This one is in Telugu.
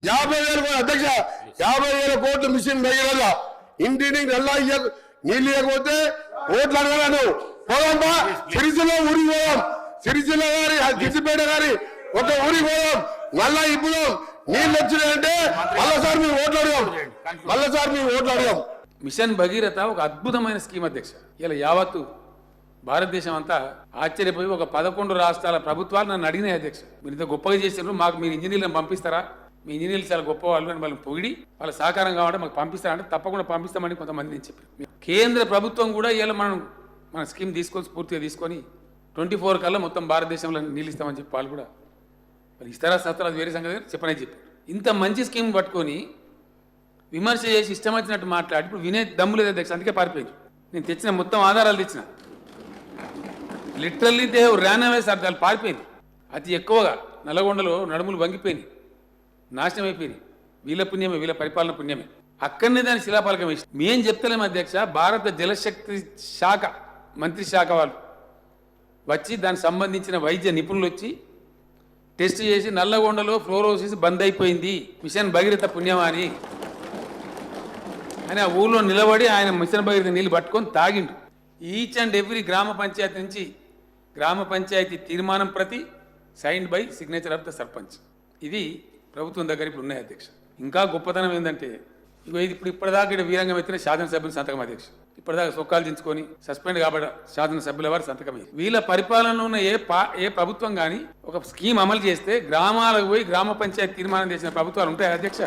50,000 అధ్యక్ష 50,000 కోట్లు మిషన్ దగ్గర ఇంటిని నెల్లా నీళ్ళు ఇవ్వకపోతే ఓట్లు అడగలను పోదాంబా సిరిసిల్ల ఊరికి పోదాం సిరిసిల్ల గారి గిరిపేట గారి ఒక ఊరికి పోదాం మళ్ళా ఇప్పుడు నీళ్ళు వచ్చినాయంటే మళ్ళసారి మేము ఓట్లు అడిగాం మిషన్ భగీరథ ఒక అద్భుతమైన స్కీమ్ అధ్యక్ష. ఇలా యావత్తు భారతదేశం అంతా ఆశ్చర్యపోయి ఒక 11 రాష్ట్రాల ప్రభుత్వాలు నన్ను అడిగినాయి అధ్యక్ష, మీరు ఇంత గొప్పగా చేసినారు, మాకు మీరు ఇంజనీర్లను పంపిస్తారా, మీ ఇంజనీర్లు చాలా గొప్ప వాళ్ళు అని వాళ్ళని పొగిడి వాళ్ళ సహకారం కావాలంటే మాకు పంపిస్తారంటే తప్పకుండా పంపిస్తామని కొంతమంది నేను చెప్పి కేంద్ర ప్రభుత్వం కూడా ఇలా మన స్కీమ్ తీసుకొని స్ఫూర్తిగా తీసుకొని 24 కల్లా మొత్తం భారతదేశంలో నీళ్ళు ఇస్తామని చెప్పి వాళ్ళు కూడా వాళ్ళు ఇస్తారా సత్తారు అది వేరే సంగతి చెప్పని చెప్పారు. ఇంత మంచి స్కీమ్ పట్టుకొని విమర్శ చేసి ఇష్టం వచ్చినట్టు మాట్లాడి ఇప్పుడు వినే దమ్ము లేదు అధ్యక్ష, అందుకే పారిపోయింది. నేను తెచ్చిన మొత్తం ఆధారాలు తెచ్చిన literally they Ryan away sir, వాళ్ళు పారిపోయింది. అతి ఎక్కువగా నల్గొండలో నడుములు వంగిపోయినాయి, నాశనం అయిపోయినాయి. వీళ్ళ పుణ్యమే, వీళ్ళ పరిపాలన పుణ్యమే. అక్కడనే దాని శిలాఫలకం వేసి మేం చెప్తలేము అధ్యక్ష, భారత జలశక్తి శాఖ మంత్రి శాఖ వాళ్ళు వచ్చి దానికి సంబంధించిన వైద్య నిపుణులు వచ్చి టెస్ట్ చేసి నల్లగొండలో ఫ్లోరోసిస్ బంద్ అయిపోయింది మిషన్ భగీరథ పుణ్యమా అని ఆ ఊళ్ళో నిలబడి ఆయన మిషన్ భగీరథ నీళ్ళు పట్టుకొని తాగిండు. ఈచ్ అండ్ ఎవ్రీ గ్రామ పంచాయతీ నుంచి గ్రామ పంచాయతీ తీర్మానం ప్రతి signed by signature of the sarpanch. ఇది ప్రభుత్వం దగ్గర ఇప్పుడు ఉన్నాయి అధ్యక్ష. ఇంకా గొప్పతనం ఏంటంటే ఇది ఇప్పటిదాకా ఇక్కడ వీరంగం ఎత్తిన శాసనసభ్యుల సంతకం అధ్యక్ష, ఇప్పటిదాకా సొక్కాలు దించుకొని సస్పెండ్ కాబట్ట శాసనసభ్యుల వారి సంతకం. వీళ్ళ పరిపాలనలో ఉన్న ఏ ప్రభుత్వం కానీ ఒక స్కీమ్ అమలు చేస్తే గ్రామాలకు పోయి గ్రామ పంచాయతీ తీర్మానం చేసిన ప్రభుత్వాలు ఉంటాయి అధ్యక్ష.